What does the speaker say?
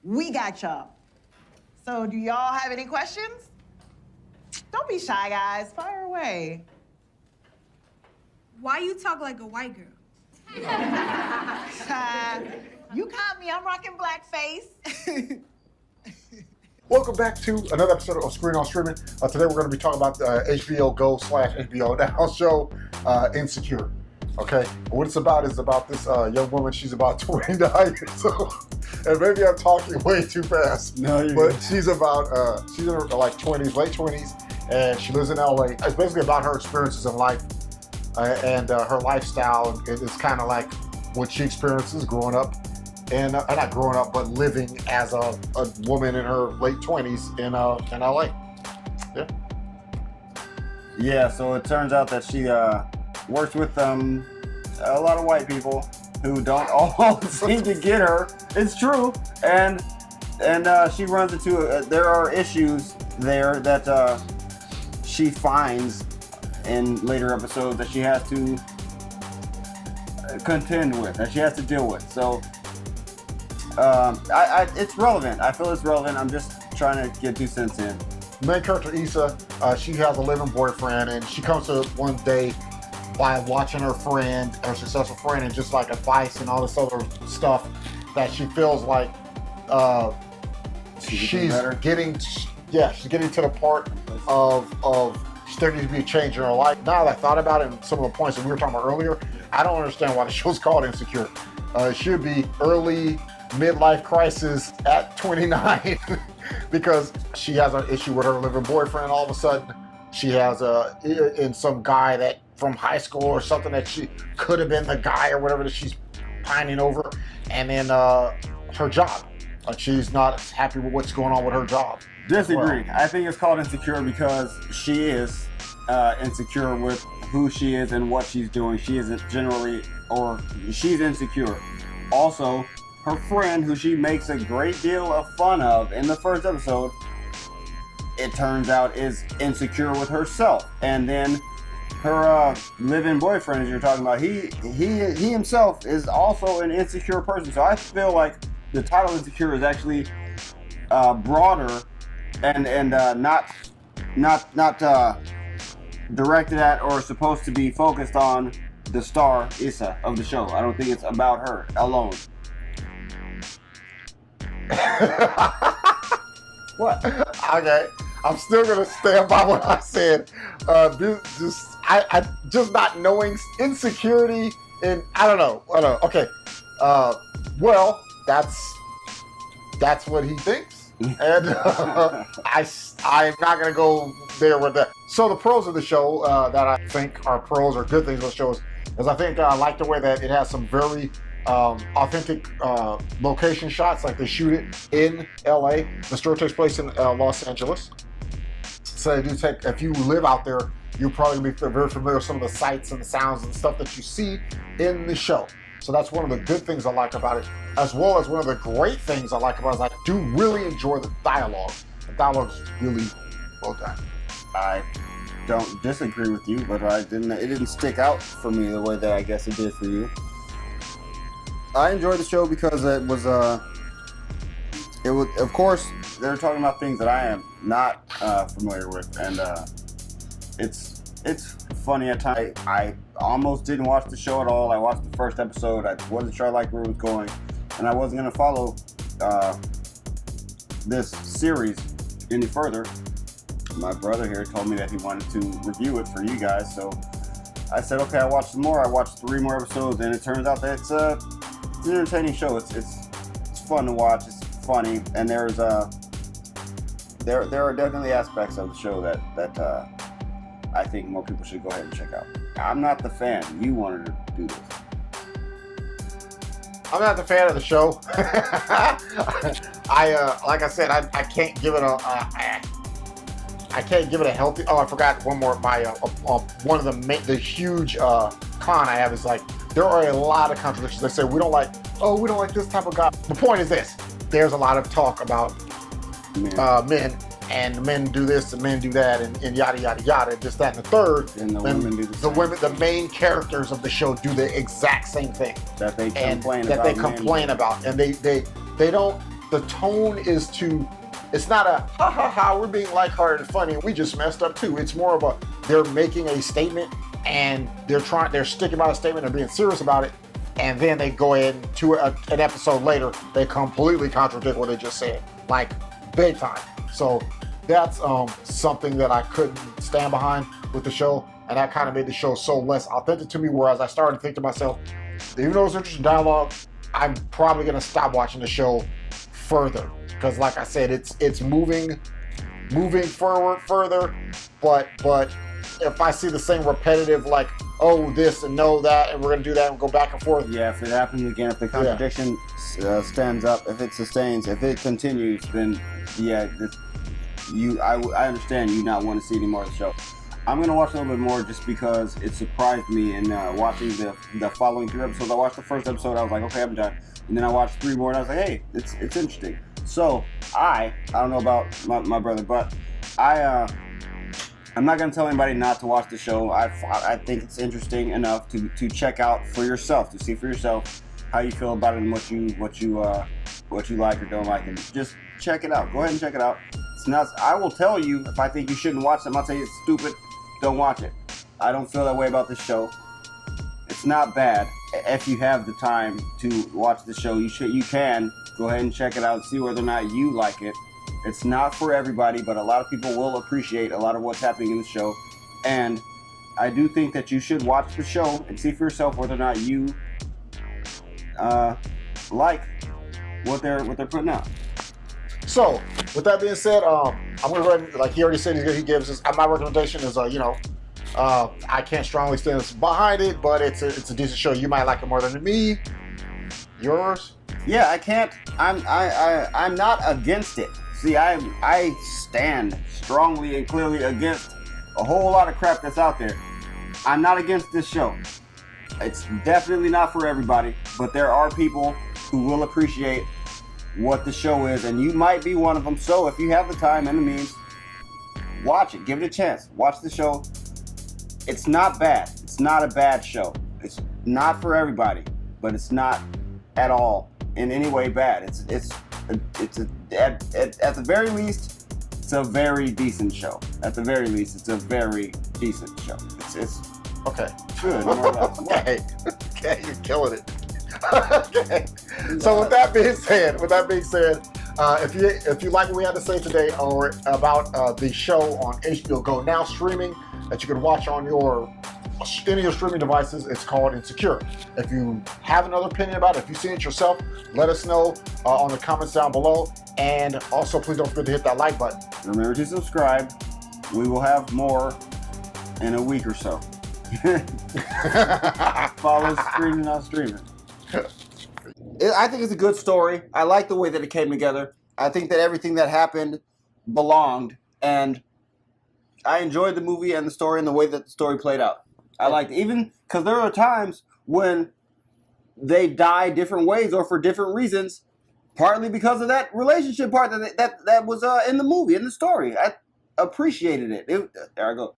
we got y'all. So do y'all have any questions? Don't be shy, guys. Fire away. Why you talk like a white girl? You caught me. I'm rocking blackface. Welcome back to another episode of Screen on Streaming. Today we're going to be talking about the HBO Go / HBONOW show, Insecure. Okay, what it's about is about this young woman. She's about 29 years old, and maybe I'm talking way too fast. No, you're but good. she's about she's in her like 20s, late 20s, and she lives in LA. It's basically about her experiences in life and her lifestyle. It's kind of like what she experiences growing up. And not growing up, but living as a woman in her late 20s in LA. Yeah. Yeah, so it turns out that she works with a lot of white people who don't all seem to get her. It's true. And she runs into, there are issues there that she finds in later episodes that she has to contend with, that she has to deal with. So, it's relevant. I feel it's relevant. I'm just trying to get 2 cents in. Main character Issa, she has a living boyfriend, and she comes to one day by watching her friend, her successful friend, and just like advice and all this other stuff that she feels like she's getting to the part of there needs to be a change in her life. Now that I thought about it and some of the points that we were talking about earlier, I don't understand why the show's called Insecure. It should be early midlife crisis at 29 because she has an issue with her living boyfriend. All of a sudden, she has in some guy that from high school or something that she could have been the guy or whatever that she's pining over, and then her job. She's not happy with what's going on with her job. Disagree. I think it's called Insecure because she is insecure with who she is and what she's doing. She isn't generally, or she's insecure. Also, her friend, who she makes a great deal of fun of in the first episode, it turns out is insecure with herself. And then her live-in boyfriend, as you're talking about, he himself is also an insecure person. So I feel like the title Insecure is actually broader and not directed at or supposed to be focused on the star Issa of the show. I don't think it's about her alone. What? Okay, I'm still gonna stand by what I said. I just not knowing insecurity, and I don't know. Okay, well, that's what he thinks, and I'm not gonna go there with that. So the pros of the show that I think are pros or good things of the show is I think I like the way that it has some very authentic location shots, like they shoot it in LA. The story takes place in Los Angeles. So they do take, if you live out there, you'll probably be very familiar with some of the sights and the sounds and stuff that you see in the show. So that's one of the good things I like about it, as well as one of the great things I like about it is I do really enjoy the dialogue. The dialogue is really well done. I don't disagree with you, but it didn't stick out for me the way that I guess it did for you. I enjoyed the show because it was, of course, they're talking about things that I am not familiar with, and it's funny at times. I almost didn't watch the show at all. I watched the first episode. I wasn't sure I liked where it was going, and I wasn't going to follow this series any further. My brother here told me that he wanted to review it for you guys, so I said, okay, I watched some more. I watched 3 more episodes, and it turns out that it's an entertaining show. It's fun to watch. It's funny, and there are definitely aspects of the show that I think more people should go ahead and check out. I'm not the fan. You wanted to do this. I'm not the fan of the show. Like I said, I can't give it I can't give it a healthy. Oh, I forgot one more. One of the huge con I have is like there are a lot of contradictions. They say we don't like this type of guy. The point is this: there's a lot of talk about men, and men do this and men do that, and yada yada yada, this, that, and the third. And the women do the same. The main characters of the show do the exact same thing that they complain about, and they don't the tone is to, it's not a ha ha ha, we're being lighthearted and funny, we just messed up too. It's more of a, they're making a statement and they're sticking by the statement, they're being serious about it, and then they go into an episode later, they completely contradict what they just said, like big time. So that's something that I couldn't stand behind with the show, and that kind of made the show so less authentic to me, whereas I started to think to myself, even though it's interesting dialogue, I'm probably gonna stop watching the show further, because like I said, it's moving forward further, but if I see the same repetitive, like, oh, this and no that, and we're gonna do that and go back and forth. Yeah, if it happens again, if the contradiction stands up, if it sustains, if it continues, then yeah, I understand you not want to see any more of the show. I'm gonna watch a little bit more just because it surprised me in watching the following 3 episodes. I watched the first episode, I was like, okay, I'm done. And then I watched 3 more, and I was like, hey, it's interesting. So I don't know about my brother, but I'm not gonna tell anybody not to watch the show. I think it's interesting enough to check out for yourself, to see for yourself how you feel about it and what you like or don't like, and just check it out. Go ahead and check it out. It's not. I will tell you if I think you shouldn't watch them. I'll tell you it's stupid. Don't watch it. I don't feel that way about this show. It's not bad. If you have the time to watch the show, you can go ahead and check it out and see whether or not you like it. It's not for everybody, but a lot of people will appreciate a lot of what's happening in the show. And I do think that you should watch the show and see for yourself whether or not you like what they're putting out. So, with that being said, I'm gonna go ahead and, like he already said, he gives us, my recommendation is, I can't strongly stand behind it, but it's a decent show. You might like it more than me. Yours? Yeah, I can't. I'm not against it. See, I stand strongly and clearly against a whole lot of crap that's out there. I'm not against this show. It's definitely not for everybody, but there are people who will appreciate what the show is, and you might be one of them. So if you have the time and the means, watch it. Give it a chance. Watch the show. It's not bad. It's not a bad show. It's not for everybody, but it's not at all in any way bad. At the very least, it's a very decent show. At the very least, it's a very decent show. It's okay. Good. More or less. Okay, you're killing it. Okay. So with that being said, if you like what we had to say today or about the show on HBO Go Now streaming that you can watch on any of your streaming devices, it's called Insecure. If you have another opinion about it, if you've seen it yourself, let us know on the comments down below. And also, please don't forget to hit that like button. Remember to subscribe. We will have more in a week or so. Follow ScreeninOnStreamin. I think it's a good story. I like the way that it came together. I think that everything that happened belonged, and I enjoyed the movie and the story and the way that the story played out. I liked it, even because there are times when they die different ways or for different reasons, partly because of that relationship part that was in the movie, in the story. I appreciated it. There I go.